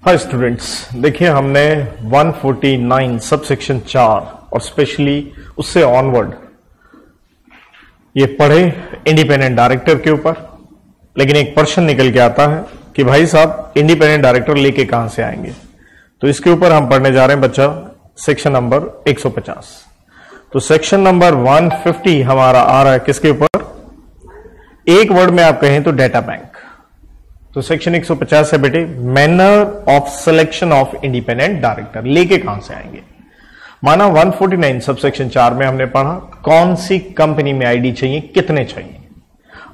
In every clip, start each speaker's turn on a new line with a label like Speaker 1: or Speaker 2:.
Speaker 1: Hi students, देखिए हमने 149 subsection 4 और स्पेशली उससे ऑनवर्ड ये पढ़े इंडिपेंडेंट डायरेक्टर के ऊपर। लेकिन एक प्रश्न निकल के आता है कि भाई साहब इंडिपेंडेंट डायरेक्टर लेके कहां से आएंगे। तो इसके ऊपर हम पढ़ने जा रहे हैं बच्चा सेक्शन नंबर 150। तो सेक्शन नंबर 150 हमारा आ रहा है किसके ऊपर? एक वर्ड में आप कहें तो डेटा बैंक। तो सेक्शन 150 है बेटे, manner of selection of independent director लेके कहां से आएंगे। माना 149 सबसेक्शन 4 में हमने पढ़ा कौन सी कंपनी में आईडी चाहिए, कितने चाहिए,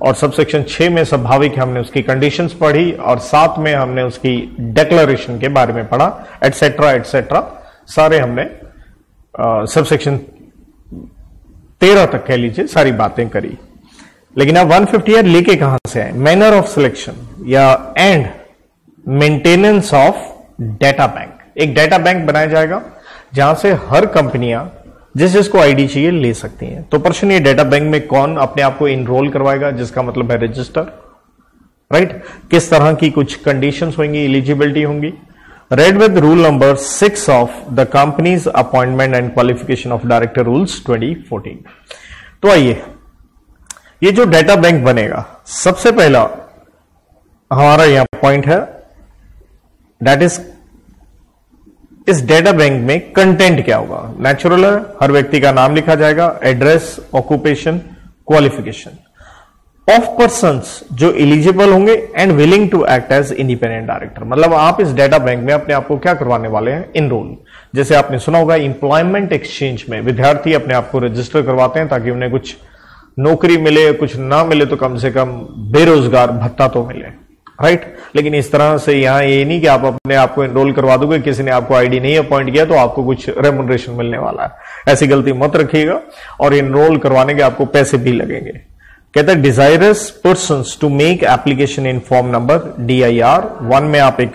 Speaker 1: और सबसेक्शन 6 में स्वाभाविक हमने उसकी कंडीशंस पढ़ी और साथ में हमने उसकी डिक्लेरेशन के बारे में पढ़ा, एटसेट्रा एटसेट्रा, सारे हमने सबसेक्शन 13 तक कह लीजिए सारी बातें करी। लेकिन अब 150 लेके कहां से आए? मैनर ऑफ सिलेक्शन या and maintenance of data bank. एक डेटा बैंक बनाया जाएगा जहां से हर कंपनियां जिस जिसको आईडी चाहिए ले सकती हैं। तो प्रश्न ये, डेटा बैंक में कौन अपने आप को इनरोल करवाएगा, जिसका मतलब है रजिस्टर, राइट। किस तरह की कुछ कंडीशंस होंगी, एलिजिबिलिटी होंगी। Read with rule number 6 of the companies appointment and qualification of director rules 2014। तो आइए, ये जो डेटा बैंक बनेगा, सबसे पहला हमारा यहां पॉइंट है, दैट इज इस डेटा बैंक में कंटेंट क्या होगा। नेचुरल है, हर व्यक्ति का नाम लिखा जाएगा, address, occupation, qualification of persons जो एलिजिबल होंगे and willing to act as independent director. मतलब आप इस डेटा बैंक में अपने आप को क्या करवाने वाले हैं? इनरोल। जैसे आपने सुना होगा एम्प्लॉयमेंट एक्सचेंज में विद्यार्थी अपने आप को रजिस्टर करवाते हैं ताकि उन्हें कुछ नौकरी मिले, कुछ ना मिले तो कम से कम बेरोजगार भत्ता तो मिले, राइट। लेकिन इस तरह से यहां ये नहीं कि आप अपने आप को एनरोल करवा दोगे, किसी ने आपको आईडी नहीं अपॉइंट किया तो आपको कुछ रेमुनरेशन मिलने वाला है। ऐसी गलती मत रखिएगा, और एनरोल करवाने के आपको पैसे भी लगेंगे। कहते हैं desirous persons to make application in form number DIR 1 में आप एक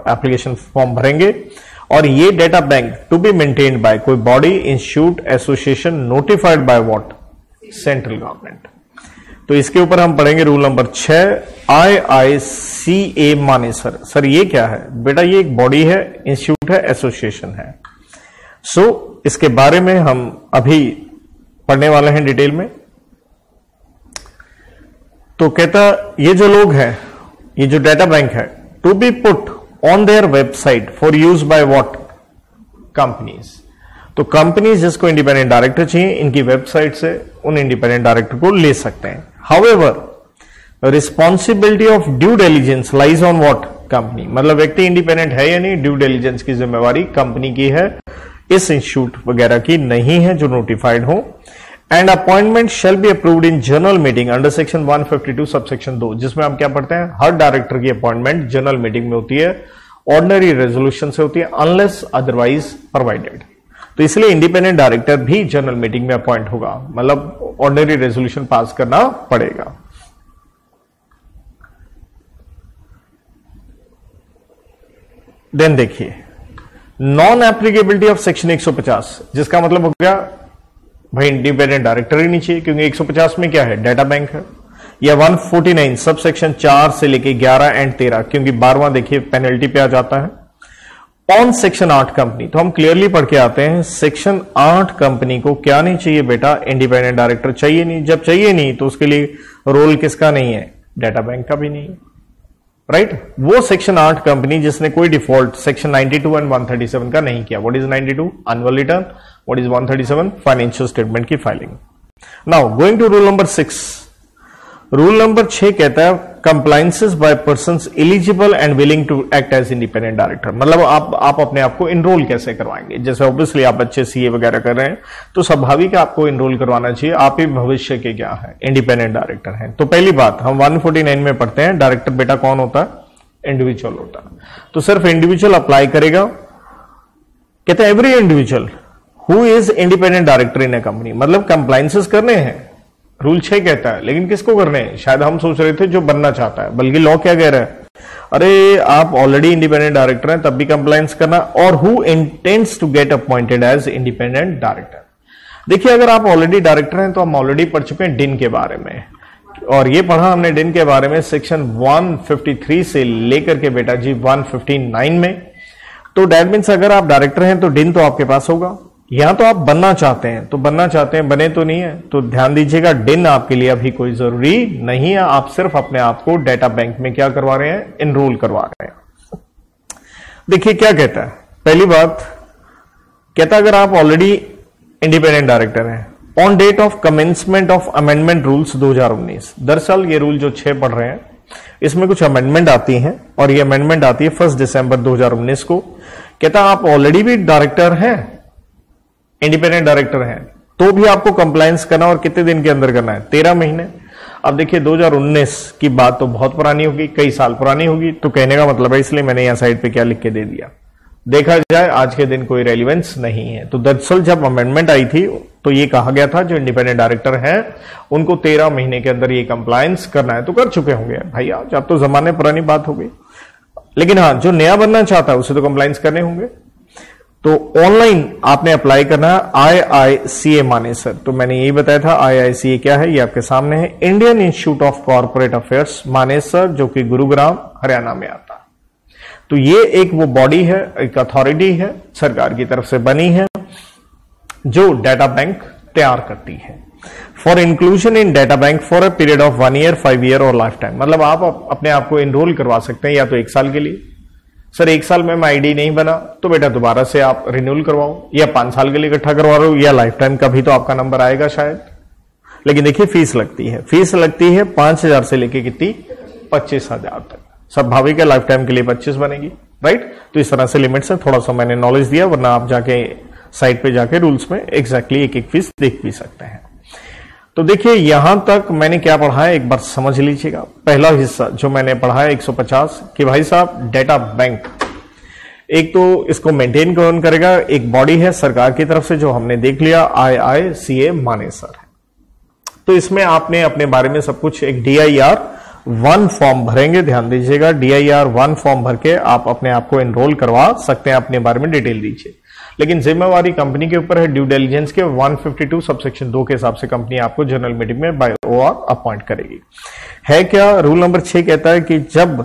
Speaker 1: एप्लीकेशन फॉर्म भरेंगे, और ये data bank to be maintained by कोई body, institute, association notified by what? Central government. तो इसके ऊपर हम पढ़ेंगे रूल नंबर 6 IICA माने सर ये क्या है बेटा? ये एक बॉडी है, इंस्टीट्यूट है, एसोसिएशन है। सो इसके बारे में हम अभी पढ़ने वाले हैं डिटेल में। तो कहता ये जो लोग हैं, ये जो डेटा बैंक है, to be put on their website for use by what? Companies. तो कंपनीज जिसको इंडिपेंडेंट डायरेक्टर चाहिए, इनकी वेबसाइट से उन इंडिपेंडेंट डायरेक्टर को ले सकते हैं। However responsibility of due diligence lies on what? Company. मतलब व्यक्ति इंडिपेंडेंट है या नहीं, ड्यू डिलिजेंस की जिम्मेवारी कंपनी की है, इस इंस्टीट्यूट वगैरह की नहीं है जो नोटिफाइड हो। And appointment shall be approved in general meeting under section 152 subsection 2, जिसमें हम क्या पढ़ते हैं? हर डायरेक्टर की अपॉइंटमेंट जनरल मीटिंग में होती है, ऑर्डिनरी रेजोल्यूशन से होती है, अनलेस अदरवाइज प्रोवाइडेड। तो इसलिए इंडिपेंडेंट डायरेक्टर भी जनरल मीटिंग में अपॉइंट होगा, मतलब ऑर्डिनरी रेजोल्यूशन पास करना पड़ेगा। देन देखिए नॉन एप्लीकेबिलिटी ऑफ सेक्शन 150, जिसका मतलब हो गया भाई इंडिपेंडेंट डायरेक्टर ही नहीं चाहिए, क्योंकि 150 में क्या है? डेटा बैंक है। या 149 सब सेक्शन 4 से लेके 11 एंड 13, क्योंकि 12वां देखिए पेनल्टी पे आ जाता है। ऑन सेक्शन 8 कंपनी, तो हम क्लियरली पढ़ के आते हैं सेक्शन 8 कंपनी को क्या नहीं चाहिए बेटा? इंडिपेंडेंट डायरेक्टर चाहिए नहीं। जब चाहिए नहीं तो उसके लिए रोल किसका नहीं है? डेटा बैंक का भी नहीं है, राइट। वो सेक्शन 8 कंपनी जिसने कोई डिफॉल्ट सेक्शन 92 एंड 137 का नहीं किया। What is 92? Annual return. What is 137? Financial statement की filing. Now going to rule number 6। Rule number 6 कहता है compliances by persons eligible and willing to act as independent director. मतलब आप अपने आप को इनरोल कैसे करवाएंगे? जैसे ऑब्वियसली आप अच्छे CA वगैरह कर रहे हैं तो स्वाभाविक है आपको इनरोल करवाना चाहिए, आप ही भविष्य के क्या है? इंडिपेंडेंट डायरेक्टर हैं। तो पहली बात हम 149 में पढ़ते हैं, डायरेक्टर बेटा कौन होता है? इंडिविजुअल होता है। तो सिर्फ इंडिविजुअल अप्लाई करेगा। कहते हैं every individual who is independent director in A company, मतलब कंप्लायंसेस करने हैं, रूल 6 कहता है। लेकिन किसको करने हैं? शायद हम सोच रहे थे जो बनना चाहता है, बल्कि लॉ क्या कह रहा है? अरे आप ऑलरेडी इंडिपेंडेंट डायरेक्टर हैं तब भी कंप्लायंस करना, और who intends to get appointed as independent director. देखिए अगर आप ऑलरेडी डायरेक्टर हैं तो हम ऑलरेडी पढ़ चुके हैं डिन के बारे में और ये पढ़ा हमने डिन के बारे में सेक्शन 153 से लेकर के बेटा जी 159 में। तो डैट मीन्स अगर आप डायरेक्टर हैं तो डिन तो आपके पास होगा। यहां तो आप बनना चाहते हैं तो बनना चाहते हैं, बने तो नहीं है, तो ध्यान दीजिएगा डिन आपके लिए अभी कोई जरूरी नहीं है। आप सिर्फ अपने आप को डेटा बैंक में क्या करवा रहे हैं, एनरोल करवा रहे हैं। देखिए क्या कहता है, पहली बात कहता है अगर आप ऑलरेडी इंडिपेंडेंट डायरेक्टर हैं, on date of commencement of amendment rules 2019। दरअसल ये रूल जो 6 पढ़ रहे हैं इसमें कुछ अमेंडमेंट आती हैं और ये अमेंडमेंट आती है 1 दिसंबर 2019 को। कहता आप ऑलरेडी भी डायरेक्टर हैं, इंडिपेंडेंट डायरेक्टर हैं, तो भी आपको कंप्लायंस करना और कितने दिन के अंदर करना है, 13 महीने। अब देखिए 2019 की बात तो बहुत पुरानी होगी, कई साल पुरानी होगी, तो कहने का मतलब है, इसलिए मैंने यहां साइड पे क्या लिख के दे दिया, देखा जाए आज के दिन कोई रेलिवेंस नहीं है। तो दरअसल जब अमेंडमेंट आई थी तो ये कहा गया था जो इंडिपेंडेंट डायरेक्टर हैं उनको 13 महीने के अंदर ये कंप्लायंस करना है, तो कर चुके होंगे भैया, जब तो जमाने पुरानी बात हो गई। लेकिन हाँ, जो नया बनना चाहता है उसे तो कंप्लायंस करने होंगे। तो ऑनलाइन आपने अप्लाई करना है IICA मानेसर। तो मैंने यही बताया था IICA क्या है, ये आपके सामने है, Indian institute of corporate affairs Manesar, जो कि गुरुग्राम हरियाणा में आता है। तो ये एक वो बॉडी है, एक अथॉरिटी है, सरकार की तरफ से बनी है, जो डाटा बैंक तैयार करती है for inclusion in data bank for a period of 1 year, 5 year और लाइफ टाइम। मतलब आप अपने आप को एनरोल करवा सकते हैं या तो 1 साल के लिए, सर 1 साल में मैं आईडी नहीं बना तो बेटा दोबारा से आप रिन्यूअल करवाओ, या 5 साल के लिए इकट्ठा करवा रहे हो, या लाइफ टाइम का भी तो आपका नंबर आएगा शायद। लेकिन देखिए फीस लगती है, फीस लगती है 5,000 से लेके कितनी, 25,000 तक। स्वाभाविक है लाइफ टाइम के लिए 25 बनेगी, राइट। तो इस तरह से लिमिट्स है, थोड़ा सा मैंने नॉलेज दिया, वरना आप जाके साइट पे जाके रूल्स में एग्जैक्टली एक एक फीस देख भी सकते हैं। तो देखिए यहां तक मैंने क्या पढ़ा है एक बार समझ लीजिएगा। पहला हिस्सा जो मैंने पढ़ा है 150 कि भाई साहब डेटा बैंक एक तो इसको मेंटेन कौन करेगा, एक बॉडी है सरकार की तरफ से, जो हमने देख लिया IICA मानेसर है। तो इसमें आपने अपने बारे में सब कुछ एक DIR 1 फॉर्म भरेंगे, ध्यान दीजिएगा, DIR 1 फॉर्म भर के आप अपने आप को एनरोल करवा सकते हैं, अपने बारे में डिटेल दीजिए। लेकिन जिम्मेवारी कंपनी के ऊपर है, ड्यू डिलिजेंस के 152 सबसेक्शन 2 के हिसाब से कंपनी आपको जनरल मीटिंग में बाय OR अपॉइंट करेगी। है क्या, रूल नंबर 6 कहता है कि जब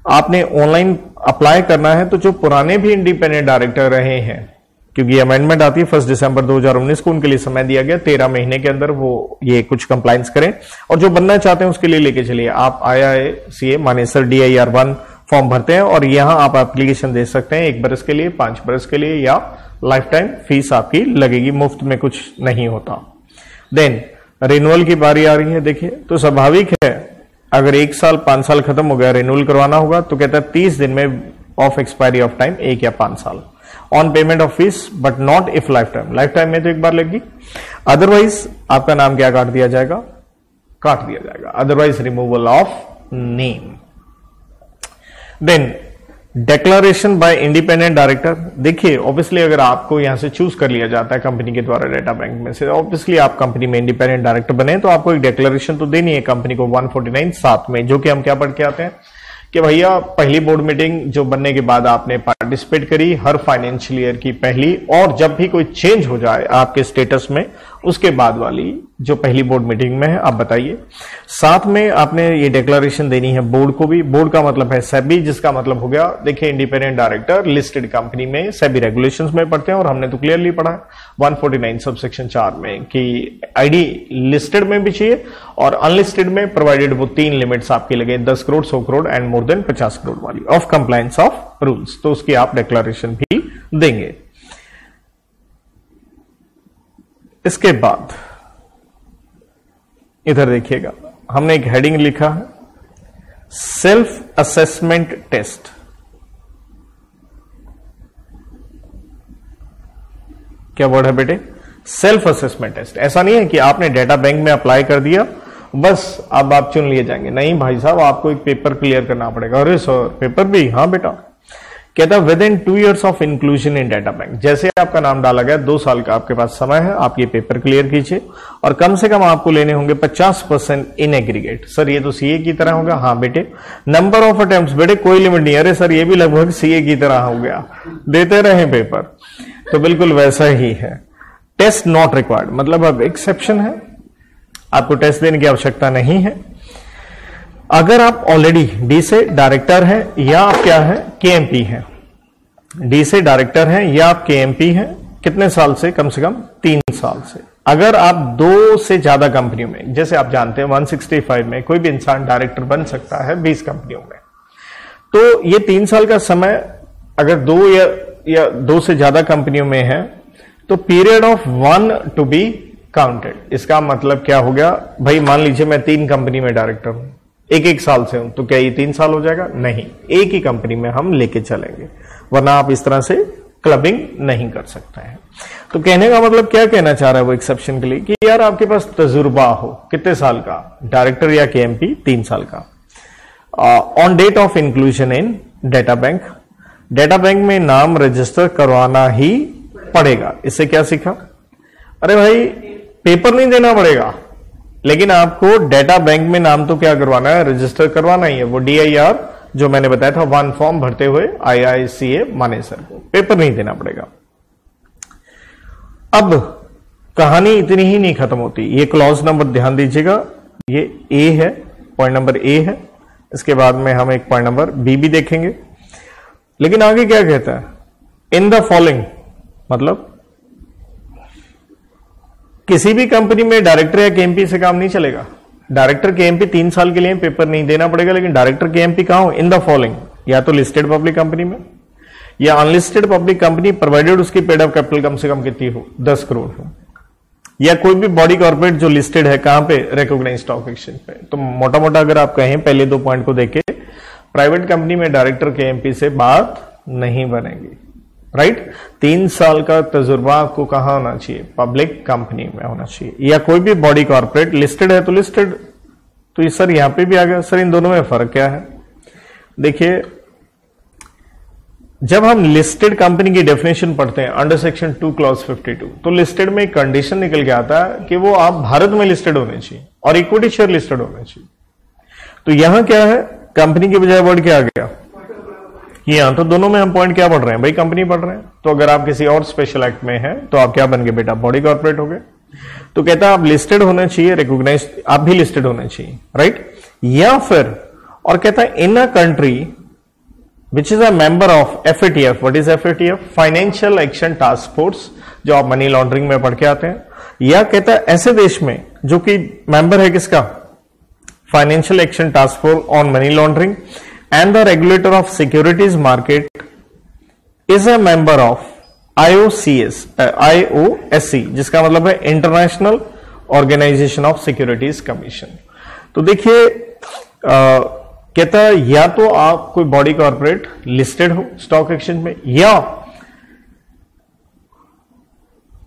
Speaker 1: आपने ऑनलाइन अप्लाई करना है तो जो पुराने भी इंडिपेंडेंट डायरेक्टर रहे हैं, क्योंकि अमेंडमेंट आती है 1 दिसंबर 2019 को, उनके लिए समय दिया गया 13 महीने के अंदर वो ये कुछ कंप्लायंस करें, और जो बनना चाहते हैं उसके लिए लेके चलिए आप IICA मानेसर DIR 1 फॉर्म भरते हैं, और यहां आप एप्लीकेशन दे सकते हैं 1 बरस के लिए, 5 बरस के लिए, या लाइफ टाइम फीस आपकी लगेगी, मुफ्त में कुछ नहीं होता। देन रिन्यूअल की बारी आ रही है। देखिए तो स्वाभाविक है अगर 1 साल 5 साल खत्म हो गया, रिन्यूअल करवाना होगा, तो कहता है 30 दिन में ऑफ एक्सपायरी ऑफ टाइम, 1 या 5 साल, on payment of fees but not if life time. Life time में तो एक बार लगेगी, अदरवाइज आपका नाम क्या काट दिया जाएगा, काट दिया जाएगा, otherwise removal of name. Then declaration by independent director. देखिए ऑब्वियसली अगर आपको यहां से चूज कर लिया जाता है कंपनी के द्वारा डेटा बैंक में से, ऑब्वियसली आप कंपनी में इंडिपेंडेंट डायरेक्टर बने, तो आपको एक डिक्लेरेशन तो देनी है कंपनी को 149 साथ में, जो कि हम क्या पढ़ के आते हैं कि भैया पहली बोर्ड मीटिंग जो बनने के बाद आपने पार्टिसिपेट करी हर फाइनेंशियल ईयर की पहली, और जब भी कोई चेंज हो जाए आपके स्टेटस में उसके बाद वाली जो पहली बोर्ड मीटिंग में है आप बताइए। साथ में आपने ये डिक्लेरेशन देनी है बोर्ड को भी। बोर्ड का मतलब है सेबी, जिसका मतलब हो गया, देखिए इंडिपेंडेंट डायरेक्टर लिस्टेड कंपनी में सेबी रेगुलेशंस में पढ़ते हैं, और हमने तो क्लियरली पढ़ा है 149 सबसेक्शन 4 में कि आईडी लिस्टेड में भी चाहिए और अनलिस्टेड में, प्रोवाइडेड वो 3 लिमिट्स आपकी लगे, 10 crore, 100 crore and more than 50 crore वाली ऑफ कंप्लायंस ऑफ रूल्स, तो उसकी आप डिक्लेरेशन भी देंगे। इसके बाद इधर देखिएगा, हमने एक हेडिंग लिखा है सेल्फ असेसमेंट टेस्ट। क्या वर्ड है बेटे, सेल्फ असेसमेंट टेस्ट। ऐसा नहीं है कि आपने डेटा बैंक में अप्लाई कर दिया बस अब आप चुन लिए जाएंगे, नहीं भाई साहब आपको एक पेपर क्लियर करना पड़ेगा। अरे सर पेपर भी, हाँ बेटा। कहता है with in 2 years of inclusion in data bank, जैसे आपका नाम डाला गया 2 साल का आपके पास समय है, आप ये पेपर क्लियर कीजिए, और कम से कम आपको लेने होंगे 50% इन एग्रीगेट। सर ये तो सीए की तरह होगा, हाँ बेटे। नंबर ऑफ अटेम्प्ट्स, बेटे कोई लिमिट नहीं, अरे सर ये भी लगभग सीए की तरह हो गया, देते रहे पेपर, तो बिल्कुल वैसा ही है। टेस्ट नॉट रिक्वायर्ड, मतलब अब एक्सेप्शन है, आपको टेस्ट देने की आवश्यकता नहीं है। अगर आप ऑलरेडी डी से डायरेक्टर हैं या आप क्या है केएमपी हैं, डी से डायरेक्टर हैं या आप केएमपी हैं, कितने साल से? कम से कम 3 साल से। अगर आप 2 से ज्यादा कंपनियों में, जैसे आप जानते हैं 165 में कोई भी इंसान डायरेक्टर बन सकता है 20 कंपनियों में, तो ये 3 साल का समय अगर 2 या 2 से ज्यादा कंपनियों में है तो period of 1 to be counted. इसका मतलब क्या हो गया भाई, मान लीजिए मैं 3 कंपनी में डायरेक्टर हूं, एक साल से हूं, तो क्या ये 3 साल हो जाएगा? नहीं, एक ही कंपनी में हम लेके चलेंगे, वरना आप इस तरह से क्लबिंग नहीं कर सकते हैं। तो कहने का मतलब क्या कहना चाह रहा है वो एक्सेप्शन के लिए कि यार आपके पास तजुर्बा हो, कितने साल का? डायरेक्टर या केएमपी 3 साल का। On date of inclusion in data bank, data bank में नाम रजिस्टर करवाना ही पड़ेगा। इससे क्या सीखा? अरे भाई पेपर नहीं देना पड़ेगा, लेकिन आपको डेटा बैंक में नाम तो क्या करवाना है? रजिस्टर करवाना ही है। वो DIR जो मैंने बताया था 1 फॉर्म भरते हुए IICA मानेसर को, पेपर नहीं देना पड़ेगा। अब कहानी इतनी ही नहीं खत्म होती, ये क्लॉज नंबर ध्यान दीजिएगा, ये ए है, पॉइंट नंबर ए है। इसके बाद में हम एक पॉइंट नंबर बी भी देखेंगे, लेकिन आगे क्या कहता है? इन द फॉलोइंग, मतलब किसी भी कंपनी में डायरेक्टर या केएमपी से काम नहीं चलेगा। डायरेक्टर केएमपी 3 साल के लिए पेपर नहीं देना पड़ेगा, लेकिन डायरेक्टर केएमपी कहां हो? इन द फॉलोइंग, या तो लिस्टेड पब्लिक कंपनी में या अनलिस्टेड पब्लिक कंपनी, प्रोवाइडेड उसकी पेड अप कैपिटल कम से कम कितनी हो? 10 करोड़ हो, या कोई भी बॉडी कॉर्पोरेट जो लिस्टेड है कहां पे? रिकॉग्नाइज्ड स्टॉक एक्सचेंज पे। तो मोटा मोटा अगर आप कहें पहले 2 पॉइंट को देखे, प्राइवेट कंपनी में डायरेक्टर केएमपी से बात नहीं बनेगी, राइट। 3 साल का तजुर्बा आपको कहां होना चाहिए? पब्लिक कंपनी में होना चाहिए, या कोई भी बॉडी कॉर्पोरेट लिस्टेड है तो लिस्टेड। तो ये सर यहां पे भी आ गया। सर इन दोनों में फर्क क्या है? देखिए, जब हम लिस्टेड कंपनी की डेफिनेशन पढ़ते हैं अंडर सेक्शन 2 क्लॉज 52, तो लिस्टेड में एक कंडीशन निकल के आता है कि वो आप भारत में लिस्टेड होने चाहिए और इक्विटी शेयर लिस्टेड होने चाहिए। तो यहां क्या है? कंपनी के बजाय वर्ड क्या आ गया? यहां तो दोनों में हम पॉइंट क्या पढ़ रहे हैं भाई? कंपनी पढ़ रहे हैं। तो अगर आप किसी और स्पेशल एक्ट में हैं तो आप क्या बन गए बेटा? बॉडी कॉर्पोरेट हो गए। तो कहता है आप लिस्टेड होने चाहिए, रिकॉग्नाइज आप भी लिस्टेड होने चाहिए, राइट। या फिर और कहता है in a country which is a member of FATF। What is FATF? Financial action task force, जो आप मनी लॉन्ड्रिंग में पढ़ के आते हैं। या कहता है ऐसे देश में जो कि मेंबर है किसका? Financial action task force on money laundering and the regulator of securities market is a member of IOSC, जिसका मतलब है international organisation of securities commission. तो देखिए कहता है या तो आप कोई बॉडी कॉर्पोरेट लिस्टेड हो स्टॉक एक्सचेंज में, या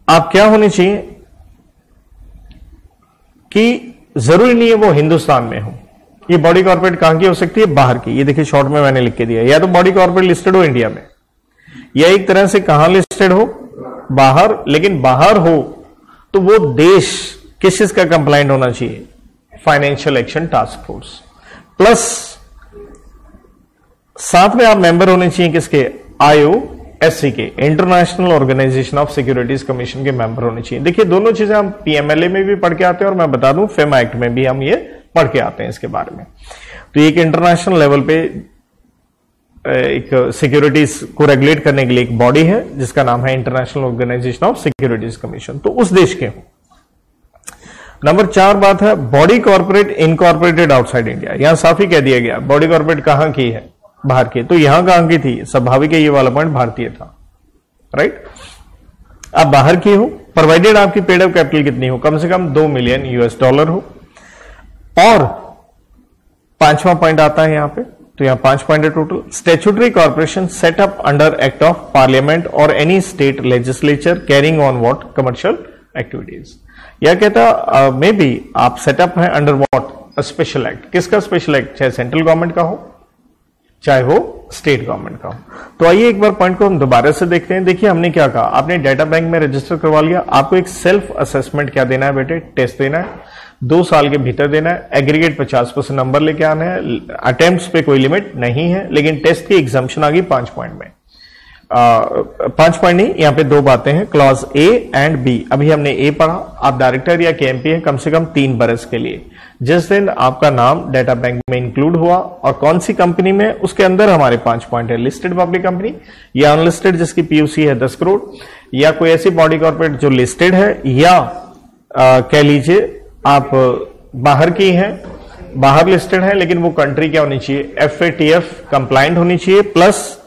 Speaker 1: आप क्या होने चाहिए कि जरूरी नहीं है वो हिंदुस्तान में हो। ये बॉडी कॉर्पोरेट कहां की हो सकती है? बाहर की। ये देखिए शॉर्ट में मैंने लिख के दिया, या तो बॉडी कॉर्पोरेट लिस्टेड हो इंडिया में, या एक तरह से कहां लिस्टेड हो? बाहर। लेकिन बाहर हो तो वो देश किस चीज का कंप्लाइंट होना चाहिए? Financial action task force. Plus साथ में आप मेंबर होने चाहिए किसके? IOSC के, international organisation of securities commission के मेंबर होने चाहिए। देखिए दोनों चीजें हम PMLA में भी पढ़ के आते हैं और मैं बता दूं FEMA एक्ट में भी हम ये पढ़ के आते हैं इसके बारे में। तो एक इंटरनेशनल लेवल पे एक सिक्योरिटीज को रेगुलेट करने के लिए एक बॉडी है जिसका नाम है international organisation of securities commission. तो उस देश के हो। नंबर 4 बात है body corporate incorporated outside India. यहां साफ ही कह दिया गया बॉडी कॉर्पोरेट कहां की है? बाहर की। तो यहां कहां की थी? स्वाभाविक है ये वाला पॉइंट भारतीय था, राइट। आप बाहर की हो, प्रोवाइडेड आपकी पेड अप कैपिटल कितनी हो? कम से कम $2 मिलियन हो। और 5वां पॉइंट आता है यहां पे, तो यहां 5 पॉइंट है total. Statutory corporation set up under act of parliament और any state legislature carrying on what? Commercial activities. यह कहता मे बी आप सेटअप है अंडर व्हाट? Special act. किसका स्पेशल एक्ट? चाहे सेंट्रल गवर्नमेंट का हो चाहे वो स्टेट गवर्नमेंट का हो। तो आइए एक बार पॉइंट को हम दोबारा से देखते हैं। देखिए हमने क्या कहा, आपने डेटा बैंक में रजिस्टर करवा लिया, आपको एक सेल्फ असेसमेंट क्या देना है बेटे? टेस्ट देना है, 2 साल के भीतर देना है, एग्रीगेट 50% नंबर लेके आना है। अटेम्प्ट्स पे कोई लिमिट नहीं है, लेकिन टेस्ट की एग्जाम्पशन आ गई 5 पॉइंट में। 5 पॉइंट नहीं, यहां पे 2 बातें हैं, क्लॉज A एंड B। अभी हमने A पढ़ा, आप डायरेक्टर या KMP है कम से कम 3 बरस के लिए। जिस दिन आपका नाम डेटा बैंक में इंक्लूड हुआ और कौन सी कंपनी में, उसके अंदर हमारे 5 पॉइंट है। लिस्टेड पब्लिक कंपनी या अनलिस्टेड जिसकी पीयूसी है 10 करोड़, या कोई ऐसी बॉडी कॉर्पोरेट जो लिस्टेड है, या कह लीजिए आप बाहर की हैं, बाहर लिस्टेड है लेकिन वो कंट्री क्या होनी चाहिए, FATF कंप्लाइंट होनी चाहिए, प्लस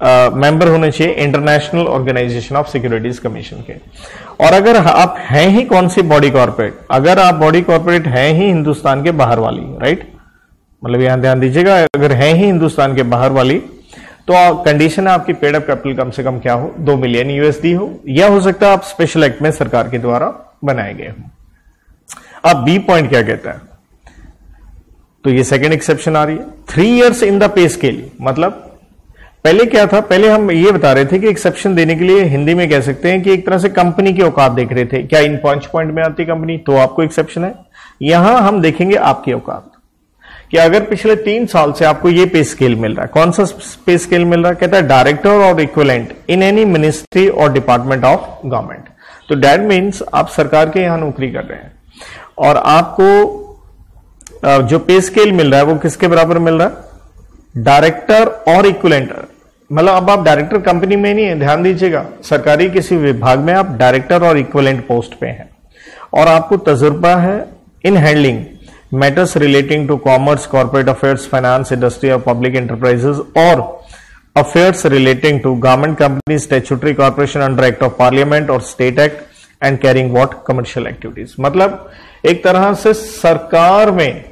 Speaker 1: मेंबर होने चाहिए international organisation of securities commission के। और अगर आप हैं ही कौन सी बॉडी कॉर्पोरेट, अगर आप बॉडी कॉर्पोरेट हैं ही हिंदुस्तान के बाहर वाली, राइट, मतलब यहां ध्यान दीजिएगा, अगर हैं ही हिंदुस्तान के बाहर वाली तो कंडीशन है आपकी पेड अप कैपिटल कम से कम क्या हो, 2 मिलियन USD हो, या हो सकता है आप स्पेशल एक्ट में सरकार के द्वारा बनाए गए हो। अब बी पॉइंट क्या कहता है, तो ये सेकंड एक्सेप्शन आ रही है, 3 years in the pay scale. मतलब पहले क्या था, पहले हम ये बता रहे थे कि एक्सेप्शन देने के लिए हिंदी में कह सकते हैं कि एक तरह से कंपनी की औकात देख रहे थे, क्या इन 5 पॉइंट में आती कंपनी तो आपको एक्सेप्शन है। यहां हम देखेंगे आपकी औकात, कि अगर पिछले 3 साल से आपको ये पे स्केल मिल रहा है, कौन सा पे स्केल मिल रहा है, कहता है डायरेक्टर और इक्विवेलेंट इन एनी मिनिस्ट्री और डिपार्टमेंट ऑफ गवर्नमेंट। तो दैट मीन्स आप सरकार के यहां नौकरी कर रहे हैं और आपको जो पे स्केल मिल रहा है वो किसके बराबर मिल रहा है, डायरेक्टर और इक्विवेलेंट। मतलब अब आप डायरेक्टर कंपनी में नहीं है, ध्यान दीजिएगा, सरकारी किसी विभाग में आप डायरेक्टर और इक्विवेलेंट पोस्ट पे हैं और आपको तजुर्बा है in handling matters relating to commerce, corporate affairs, finance, industry और पब्लिक एंटरप्राइजेस और affairs relating to government company, statutory corporation under act of parliament और state act and carrying what commercial activities. मतलब एक तरह से सरकार में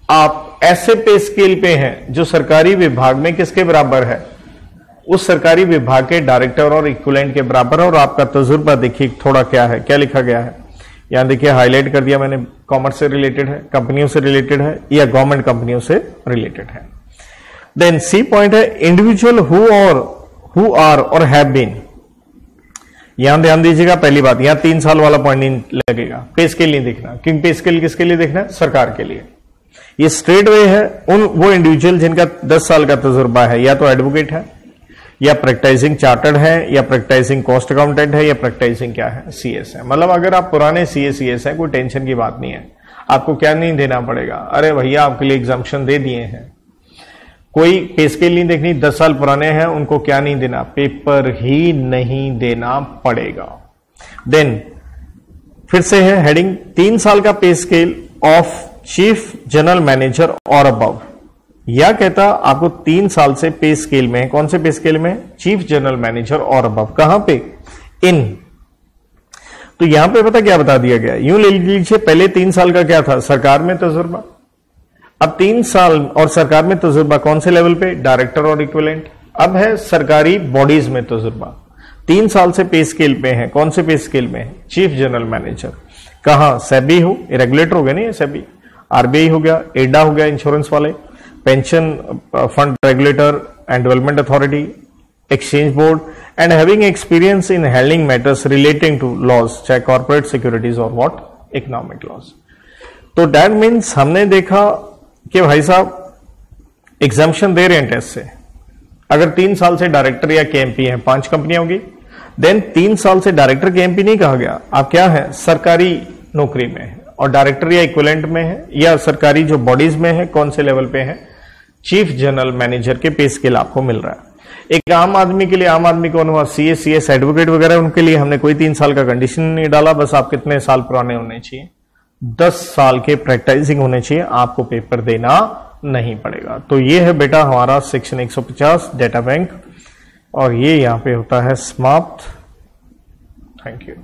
Speaker 1: आप ऐसे पे स्केल पे हैं जो सरकारी विभाग में किसके बराबर है, उस सरकारी विभाग के डायरेक्टर और इक्विवेलेंट के बराबर है। और आपका तजुर्बा देखिए थोड़ा क्या है, क्या लिखा गया है, यहां देखिए हाईलाइट कर दिया मैंने, कॉमर्स से रिलेटेड है, कंपनियों से रिलेटेड है या गवर्नमेंट कंपनियों से रिलेटेड है। देन सी पॉइंट है इंडिविजुअल हु आर और हैव बीन। यहां ध्यान दीजिएगा, पहली बात यहां 3 साल वाला पॉइंट नहीं लगेगा, पे स्केल नहीं देखना, क्योंकि पे स्केल किसके लिए देखना है, सरकार के लिए। ये स्ट्रेट वे है उन वो इंडिविजुअल जिनका 10 साल का तजुर्बा है, या तो एडवोकेट है या प्रैक्टिसिंग चार्टर्ड है या प्रैक्टिसिंग कॉस्ट अकाउंटेंट है या प्रैक्टिसिंग क्या है, CS है। मतलब अगर आप पुराने CS है, कोई टेंशन की बात नहीं है, आपको क्या नहीं देना पड़ेगा, अरे भैया आपके लिए एग्जाम्पशन दे दिए हैं, कोई पे स्केल नहीं देखनी, 10 साल पुराने हैं उनको क्या नहीं देना, पेपर ही नहीं देना पड़ेगा। देन फिर से है हेडिंग 3 साल का पे scale of chief general manager और अबव। यह कहता आपको 3 साल से पे स्केल में, कौन से पे स्केल में, चीफ जनरल मैनेजर और अबव। कहां पे, इन। तो यहां पे पता क्या बता दिया गया, यूं ले लीजिए पहले 3 साल का क्या था, सरकार में तजुर्बा, अब 3 साल और सरकार में तजुर्बा कौन से लेवल पे, डायरेक्टर और इक्विवेलेंट। अब है सरकारी बॉडीज में तजुर्बा, 3 साल से पे स्केल पे है, कौन से पे स्केल में है, चीफ जनरल मैनेजर। कहां, सेबी हो, रेगुलेटर हो गया नहीं, सेबी, RBI हो गया, एडा हो गया इंश्योरेंस वाले, pension fund regulator and development authority, exchange board, and having experience in handling matters relating to laws, चाहे कॉर्पोरेट सिक्योरिटीज और व्हाट इकोनॉमिक लॉज। तो दैट मीन्स हमने देखा कि भाई साहब एग्जाम्पशन दे रहे हैं टेस्ट से, अगर 3 साल से डायरेक्टर या KMP है, 5 कंपनियां होगी, देन 3 साल से डायरेक्टर KMP नहीं कहा गया, आप क्या है, सरकारी नौकरी में है और डायरेक्टर या इक्विवेलेंट में है या सरकारी जो बॉडीज में है, कौन से लेवल पे है, चीफ जनरल मैनेजर के पे स्केल आपको मिल रहा है। एक आम आदमी के लिए, आम आदमी कौन हुआ, CS एडवोकेट वगैरह, उनके लिए हमने कोई 3 साल का कंडीशन नहीं डाला, बस आप कितने साल पुराने होने चाहिए, 10 साल के प्रैक्टिसिंग होने चाहिए, आपको पेपर देना नहीं पड़ेगा। तो ये है बेटा हमारा सेक्शन 150 डेटा बैंक, और ये यहां पे होता है समाप्त। Thank you.